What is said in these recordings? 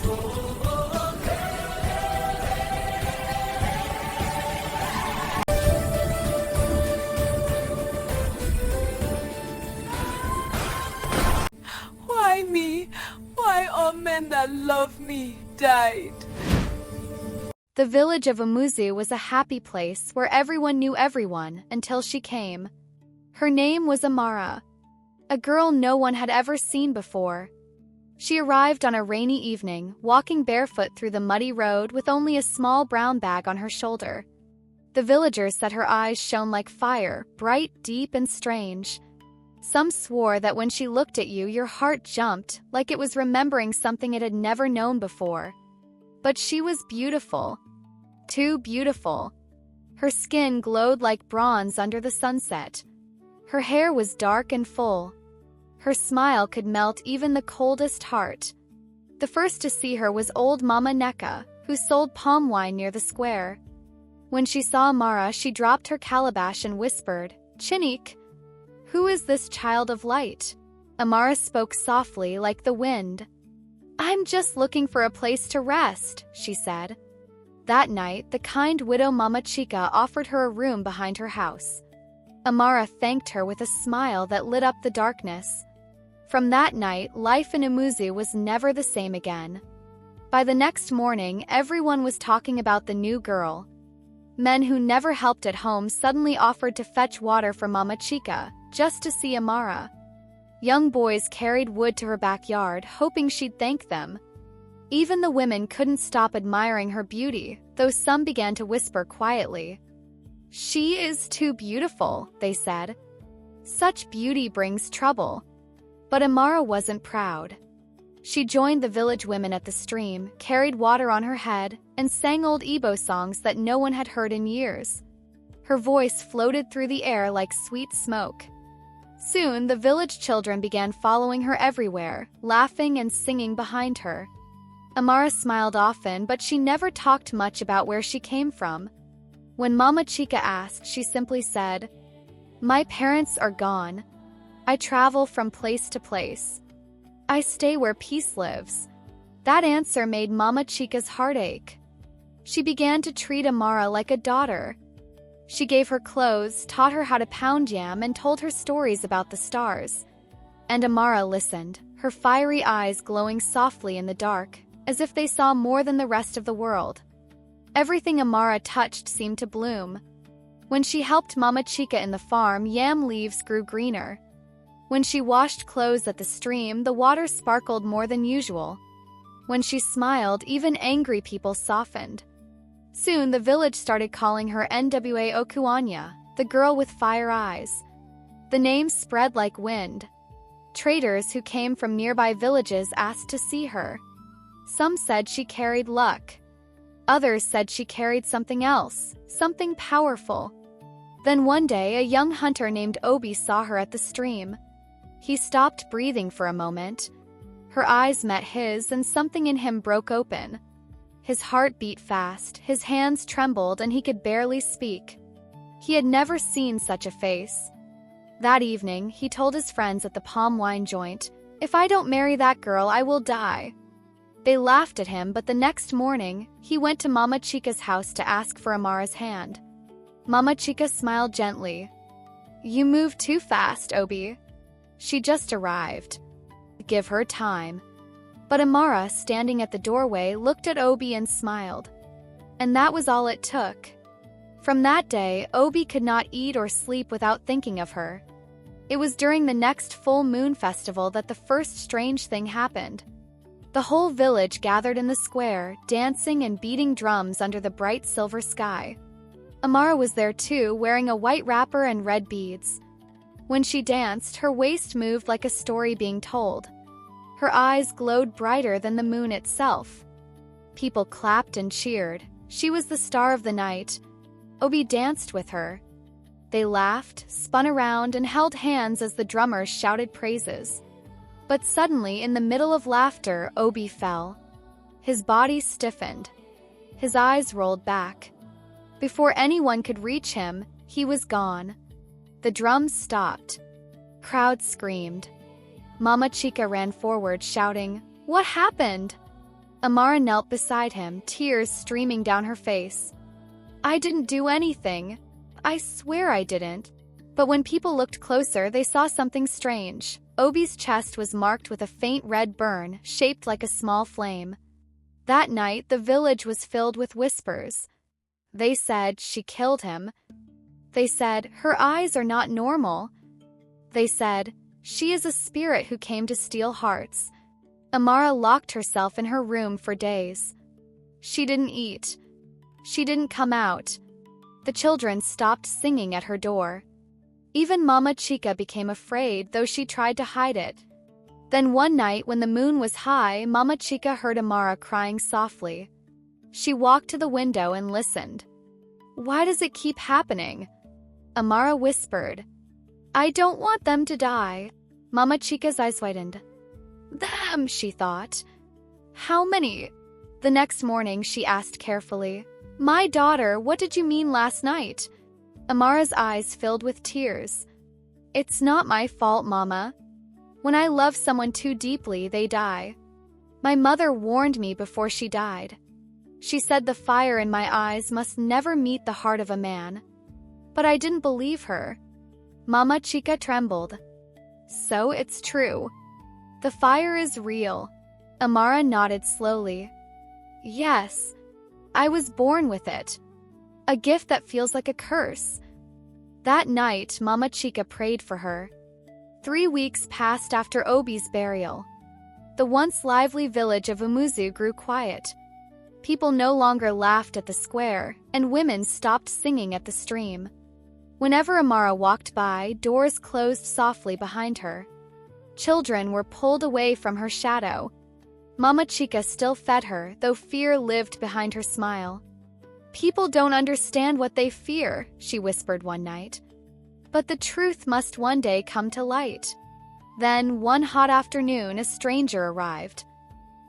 Why me? Why all men that love me died? The village of Umuzu was a happy place where everyone knew everyone until she came. Her name was Amara, a girl no one had ever seen before. She arrived on a rainy evening, walking barefoot through the muddy road with only a small brown bag on her shoulder. The villagers said her eyes shone like fire, bright, deep, and strange. Some swore that when she looked at you, your heart jumped, like it was remembering something it had never known before. But she was beautiful. Too beautiful. Her skin glowed like bronze under the sunset. Her hair was dark and full. Her smile could melt even the coldest heart. The first to see her was old Mama Neka, who sold palm wine near the square. When she saw Amara, she dropped her calabash and whispered, "Chinik, who is this child of light?" Amara spoke softly like the wind. "I'm just looking for a place to rest," she said. That night, the kind widow Mama Chica offered her a room behind her house. Amara thanked her with a smile that lit up the darkness. From that night, life in Umuzu was never the same again. By the next morning, everyone was talking about the new girl. Men who never helped at home suddenly offered to fetch water for Mama Chica, just to see Amara. Young boys carried wood to her backyard, hoping she'd thank them. Even the women couldn't stop admiring her beauty, though some began to whisper quietly. "She is too beautiful," they said. "Such beauty brings trouble." But Amara wasn't proud. She joined the village women at the stream, carried water on her head, and sang old Igbo songs that no one had heard in years. Her voice floated through the air like sweet smoke. Soon, the village children began following her everywhere, laughing and singing behind her. Amara smiled often, but she never talked much about where she came from. When Mama Chica asked, she simply said, "My parents are gone. I travel from place to place. I stay where peace lives." That answer made Mama Chica's heart ache. She began to treat Amara like a daughter. She gave her clothes, taught her how to pound yam, and told her stories about the stars. And Amara listened, her fiery eyes glowing softly in the dark, as if they saw more than the rest of the world. Everything Amara touched seemed to bloom. When she helped Mama Chica in the farm, yam leaves grew greener. When she washed clothes at the stream, the water sparkled more than usual. When she smiled, even angry people softened. Soon, the village started calling her Nwa Okuanya, the girl with fire eyes. The name spread like wind. Traders who came from nearby villages asked to see her. Some said she carried luck. Others said she carried something else, something powerful. Then one day, a young hunter named Obi saw her at the stream. He stopped breathing for a moment. Her eyes met his, and something in him broke open. His heart beat fast, his hands trembled, and he could barely speak. He had never seen such a face. That evening, he told his friends at the palm wine joint, "If I don't marry that girl, I will die." They laughed at him, but the next morning, he went to Mama Chica's house to ask for Amara's hand. Mama Chica smiled gently. "You move too fast, Obi. She just arrived. Give her time." But Amara, standing at the doorway, looked at Obi and smiled. And that was all it took. From that day, Obi could not eat or sleep without thinking of her. It was during the next full moon festival that the first strange thing happened. The whole village gathered in the square, dancing and beating drums under the bright silver sky. Amara was there too, wearing a white wrapper and red beads. When she danced, her waist moved like a story being told. Her eyes glowed brighter than the moon itself. People clapped and cheered. She was the star of the night. Obi danced with her. They laughed, spun around, and held hands as the drummers shouted praises. But suddenly, in the middle of laughter, Obi fell. His body stiffened. His eyes rolled back. Before anyone could reach him, he was gone. The drums stopped. Crowds screamed. Mama Chica ran forward, shouting, "What happened?" Amara knelt beside him, tears streaming down her face. I didn't do anything. I swear I didn't. But when people looked closer, they saw something strange. Obi's chest was marked with a faint red burn, shaped like a small flame. That night, the village was filled with whispers. They said she killed him. They said her eyes are not normal. They said she is a spirit who came to steal hearts. Amara locked herself in her room for days. She didn't eat. She didn't come out. The children stopped singing at her door. Even Mama Chica became afraid, though she tried to hide it. Then one night, when the moon was high, Mama Chica heard Amara crying softly. She walked to the window and listened. Why does it keep happening? Amara whispered. I don't want them to die. Mama Chica's eyes widened. Them, she thought. How many? The next morning, she asked carefully. My daughter, what did you mean last night? Amara's eyes filled with tears. It's not my fault, Mama. When I love someone too deeply, they die. My mother warned me before she died. She said the fire in my eyes must never meet the heart of a man. But I didn't believe her. Mama Chica trembled. So it's true. The fire is real. Amara nodded slowly. Yes, I was born with it. A gift that feels like a curse. That night, Mama Chica prayed for her. 3 weeks passed after Obi's burial. The once lively village of Umuzu grew quiet. People no longer laughed at the square, and women stopped singing at the stream. Whenever Amara walked by, doors closed softly behind her. Children were pulled away from her shadow. Mama Chica still fed her, though fear lived behind her smile. People don't understand what they fear, she whispered one night. But the truth must one day come to light. Then, one hot afternoon, a stranger arrived.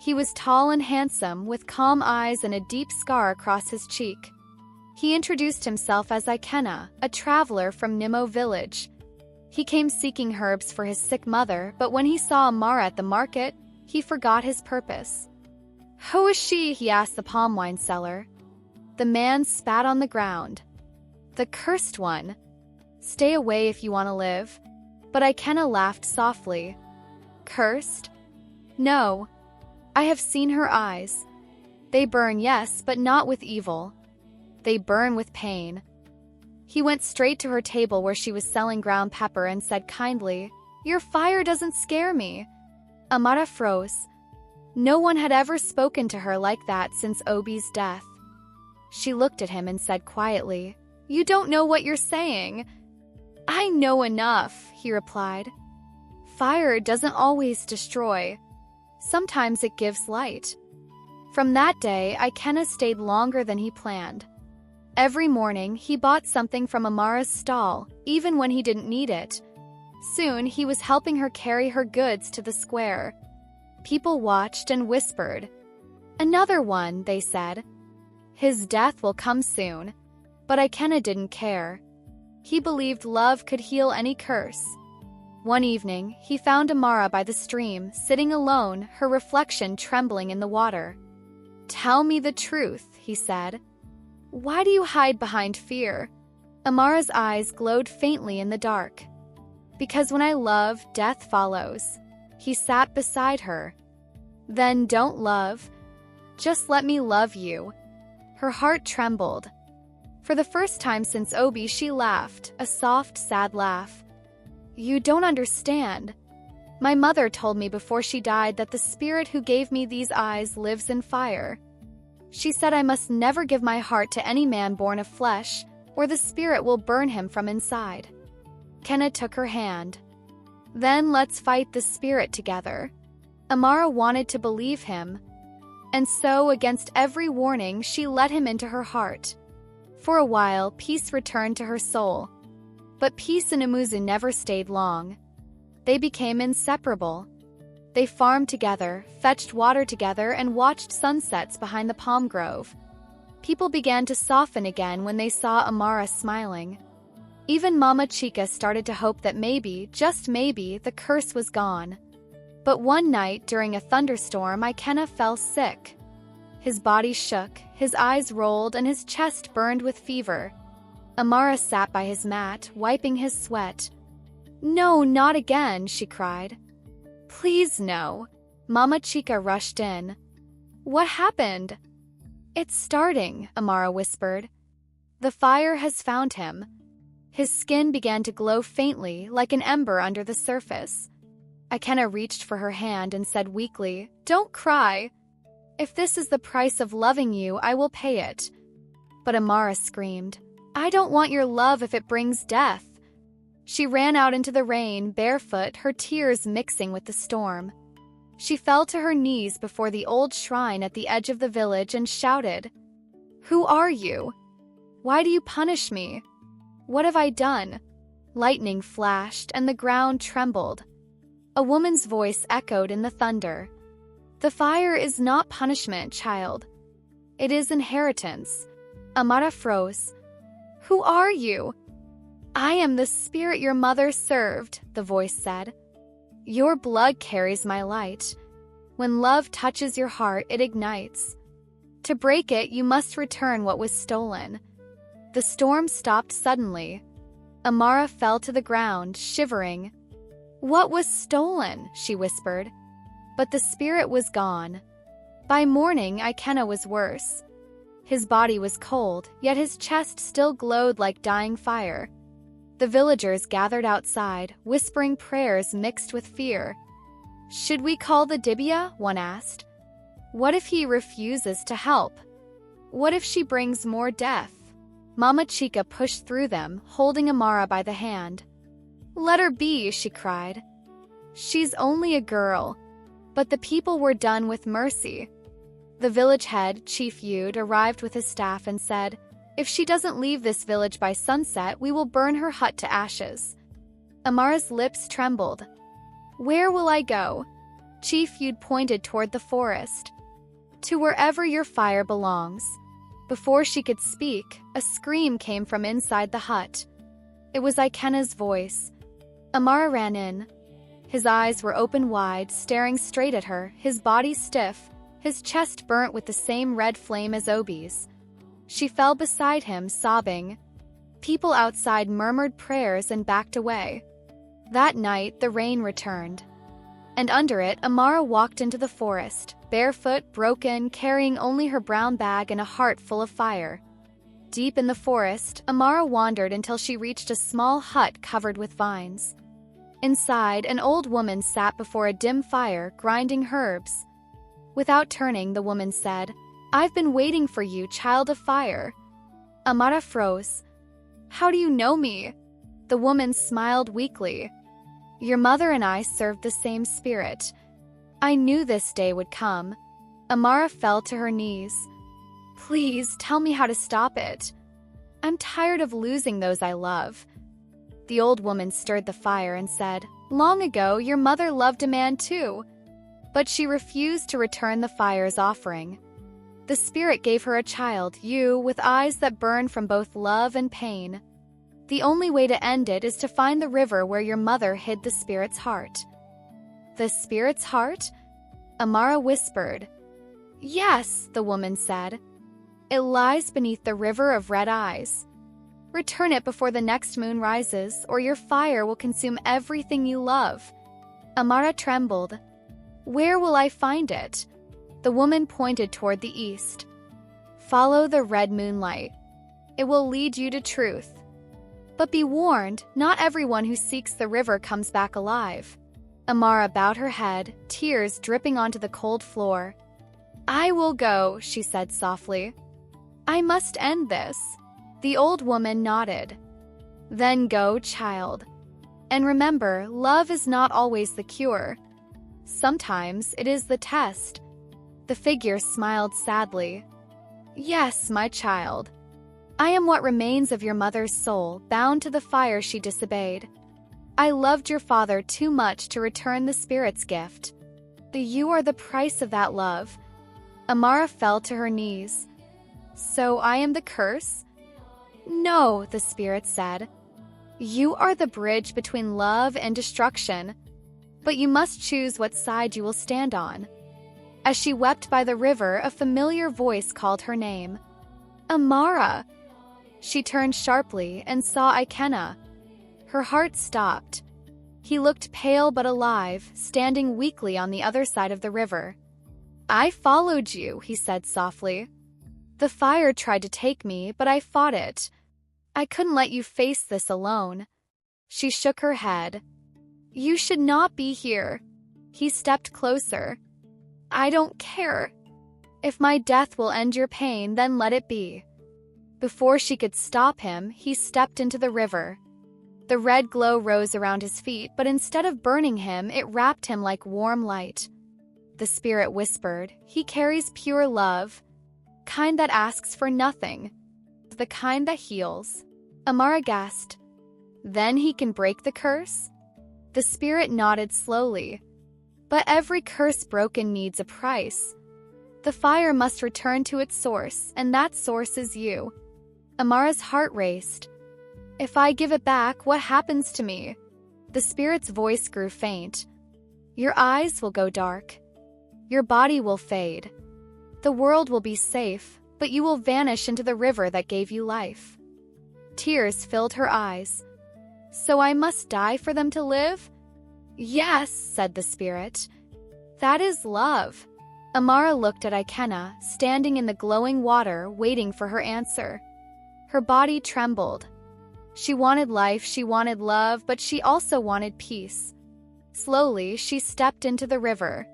He was tall and handsome, with calm eyes and a deep scar across his cheek. He introduced himself as Ikena, a traveler from Nimmo village. He came seeking herbs for his sick mother, but when he saw Amara at the market, he forgot his purpose. Who is she? He asked the palm wine seller. The man spat on the ground. The cursed one. Stay away if you want to live. But Ikena laughed softly. Cursed? No. I have seen her eyes. They burn, yes, but not with evil. They burn with pain. He went straight to her table where she was selling ground pepper and said kindly, Your fire doesn't scare me. Amara froze. No one had ever spoken to her like that since Obi's death. She looked at him and said quietly, You don't know what you're saying. I know enough, he replied. Fire doesn't always destroy. Sometimes it gives light. From that day, Ikena stayed longer than he planned. Every morning, he bought something from Amara's stall, even when he didn't need it. Soon, he was helping her carry her goods to the square. People watched and whispered. Another one, they said. His death will come soon. But Ikena didn't care. He believed love could heal any curse. One evening, he found Amara by the stream, sitting alone, her reflection trembling in the water. Tell me the truth, he said. Why do you hide behind fear? Amara's eyes glowed faintly in the dark. Because when I love, death follows. He sat beside her. Then don't love. Just let me love you. Her heart trembled. For the first time since Obi, she laughed, a soft, sad laugh. You don't understand. My mother told me before she died that the spirit who gave me these eyes lives in fire. She said I must never give my heart to any man born of flesh, or the spirit will burn him from inside. Kenna took her hand. Then let's fight the spirit together. Amara wanted to believe him. And so, against every warning, she let him into her heart. For a while, peace returned to her soul. But peace and Umuzu never stayed long. They became inseparable. They farmed together, fetched water together, and watched sunsets behind the palm grove. People began to soften again when they saw Amara smiling. Even Mama Chica started to hope that maybe, just maybe, the curse was gone. But one night, during a thunderstorm, Ikena fell sick. His body shook, his eyes rolled, and his chest burned with fever. Amara sat by his mat, wiping his sweat. "No, not again," she cried. "Please, no." Mama Chica rushed in. "What happened?" "It's starting," Amara whispered. "The fire has found him." His skin began to glow faintly, like an ember under the surface. Ikenna reached for her hand and said weakly, "Don't cry. If this is the price of loving you, I will pay it." But Amara screamed, "I don't want your love if it brings death." She ran out into the rain, barefoot, her tears mixing with the storm. She fell to her knees before the old shrine at the edge of the village and shouted, "Who are you? Why do you punish me? What have I done?" Lightning flashed and the ground trembled. A woman's voice echoed in the thunder. "The fire is not punishment, child. It is inheritance." Amara froze. "Who are you?" "I am the spirit your mother served," the voice said. "Your blood carries my light. When love touches your heart, it ignites. To break it, you must return what was stolen." The storm stopped suddenly. Amara fell to the ground, shivering. "What was stolen?" she whispered. But the spirit was gone. By morning, Ikenna was worse. His body was cold, yet his chest still glowed like dying fire. The villagers gathered outside, whispering prayers mixed with fear. "Should we call the Dibia?" one asked. "What if he refuses to help? What if she brings more death?" Mama Chica pushed through them, holding Amara by the hand. "Let her be," she cried. "She's only a girl." But the people were done with mercy. The village head, Chief Yud, arrived with his staff and said, "If she doesn't leave this village by sunset, we will burn her hut to ashes." Amara's lips trembled. "Where will I go?" Chief Yud pointed toward the forest. "To wherever your fire belongs." Before she could speak, a scream came from inside the hut. It was Ikenna's voice. Amara ran in. His eyes were open wide, staring straight at her, his body stiff, his chest burnt with the same red flame as Obi's. She fell beside him, sobbing. People outside murmured prayers and backed away. That night, the rain returned. And under it, Amara walked into the forest, barefoot, broken, carrying only her brown bag and a heart full of fire. Deep in the forest, Amara wandered until she reached a small hut covered with vines. Inside, an old woman sat before a dim fire, grinding herbs. Without turning, the woman said, "I've been waiting for you, child of fire." Amara froze. "How do you know me?" The woman smiled weakly. "Your mother and I served the same spirit. I knew this day would come." Amara fell to her knees. "Please, tell me how to stop it. I'm tired of losing those I love." The old woman stirred the fire and said, "Long ago, your mother loved a man too. But she refused to return the fire's offering. The spirit gave her a child, you, with eyes that burn from both love and pain. The only way to end it is to find the river where your mother hid the spirit's heart." "The spirit's heart?" Amara whispered. "Yes," the woman said. "It lies beneath the river of red eyes. Return it before the next moon rises, or your fire will consume everything you love." Amara trembled. "Where will I find it?" The woman pointed toward the east. "Follow the red moonlight. It will lead you to truth. But be warned, not everyone who seeks the river comes back alive." Amara bowed her head, tears dripping onto the cold floor. "I will go," she said softly. "I must end this." The old woman nodded. "Then go, child. And remember, love is not always the cure. Sometimes it is the test." The figure smiled sadly. "Yes, my child. I am what remains of your mother's soul, bound to the fire she disobeyed. I loved your father too much to return the spirit's gift. You are the price of that love." Amara fell to her knees. "So I am the curse?" "No," the spirit said. "You are the bridge between love and destruction. But you must choose what side you will stand on." As she wept by the river, a familiar voice called her name. Amara! She turned sharply and saw Ikenna. Her heart stopped. He looked pale but alive, standing weakly on the other side of the river. I followed you, he said softly. The fire tried to take me, but I fought it. I couldn't let you face this alone. She shook her head. You should not be here. He stepped closer. I don't care. If my death will end your pain, then let it be. Before she could stop him, he stepped into the river. The red glow rose around his feet, but instead of burning him, it wrapped him like warm light. The spirit whispered, he carries pure love, kind that asks for nothing, the kind that heals. Amara gasped. Then he can break the curse? The spirit nodded slowly. But every curse broken needs a price. The fire must return to its source, and that source is you. Amara's heart raced. If I give it back, what happens to me? The spirit's voice grew faint. Your eyes will go dark. Your body will fade. The world will be safe, but you will vanish into the river that gave you life. Tears filled her eyes. So I must die for them to live? Yes, said the spirit. That is love. Amara looked at Ikenna, standing in the glowing water, waiting for her answer. Her body trembled. She wanted life, she wanted love, but she also wanted peace. Slowly, she stepped into the river.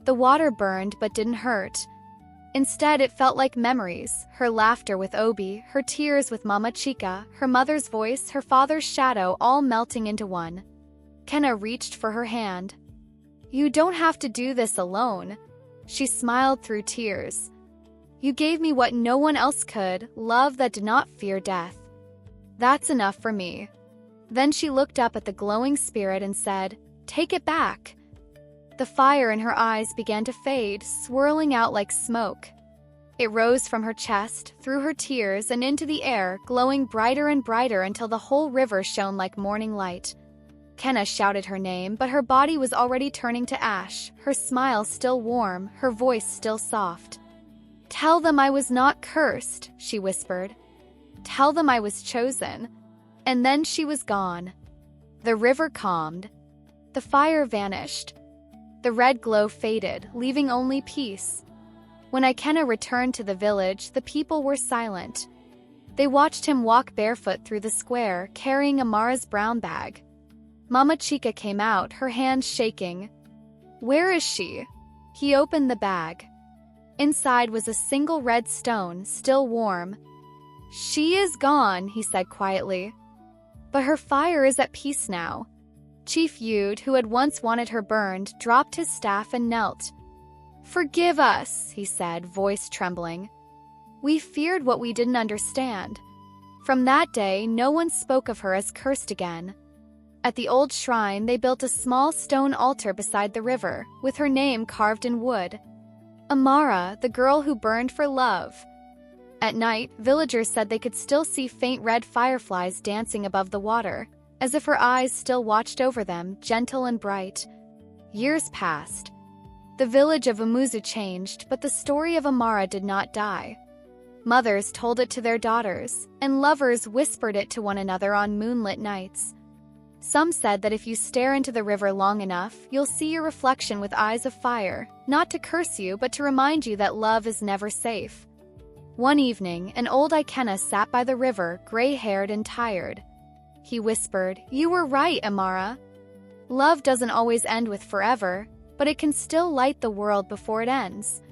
The water burned but didn't hurt. Instead, it felt like memories, her laughter with Obi, her tears with Mama Chica, her mother's voice, her father's shadow, all melting into one. Kenna reached for her hand. You don't have to do this alone. She smiled through tears. You gave me what no one else could, love that did not fear death. That's enough for me. Then she looked up at the glowing spirit and said, Take it back. The fire in her eyes began to fade, swirling out like smoke. It rose from her chest, through her tears, and into the air, glowing brighter and brighter until the whole river shone like morning light. Kenna shouted her name, but her body was already turning to ash, her smile still warm, her voice still soft. Tell them I was not cursed, she whispered. Tell them I was chosen. And then she was gone. The river calmed. The fire vanished. The red glow faded, leaving only peace. When Ikenna returned to the village, the people were silent. They watched him walk barefoot through the square, carrying Amara's brown bag. Mama Chica came out, her hands shaking. Where is she? He opened the bag. Inside was a single red stone, still warm. She is gone, he said quietly. But her fire is at peace now. Chief Yude, who had once wanted her burned, dropped his staff and knelt. Forgive us, he said, voice trembling. We feared what we didn't understand. From that day, no one spoke of her as cursed again. At the old shrine, they built a small stone altar beside the river, with her name carved in wood. Amara, the girl who burned for love. At night, villagers said they could still see faint red fireflies dancing above the water, as if her eyes still watched over them, gentle and bright. Years passed. The village of Umuzu changed, but the story of Amara did not die. Mothers told it to their daughters, and lovers whispered it to one another on moonlit nights. Some said that if you stare into the river long enough, you'll see your reflection with eyes of fire, not to curse you, but to remind you that love is never safe. One evening, an old Ikenna sat by the river, gray-haired and tired. He whispered, You were right, Amara. Love doesn't always end with forever, but it can still light the world before it ends.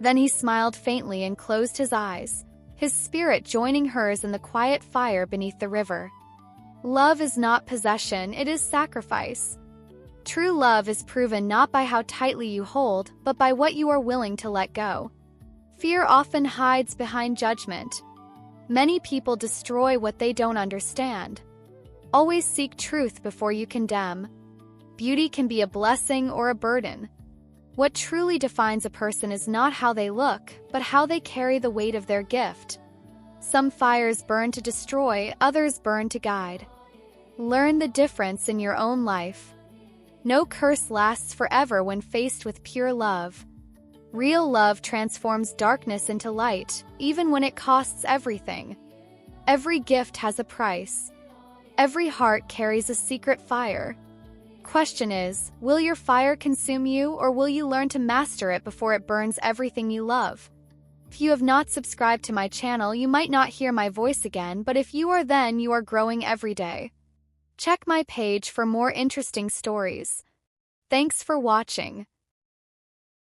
Then he smiled faintly and closed his eyes, his spirit joining hers in the quiet fire beneath the river. Love is not possession, it is sacrifice. True love is proven not by how tightly you hold, but by what you are willing to let go. Fear often hides behind judgment. Many people destroy what they don't understand. Always seek truth before you condemn. Beauty can be a blessing or a burden. What truly defines a person is not how they look, but how they carry the weight of their gift. Some fires burn to destroy, others burn to guide. Learn the difference in your own life. No curse lasts forever when faced with pure love. Real love transforms darkness into light, even when it costs everything. Every gift has a price. Every heart carries a secret fire. Question is, will your fire consume you, or will you learn to master it before it burns everything you love? If you have not subscribed to my channel, you might not hear my voice again, but if you are, then you are growing every day. Check my page for more interesting stories. Thanks for watching.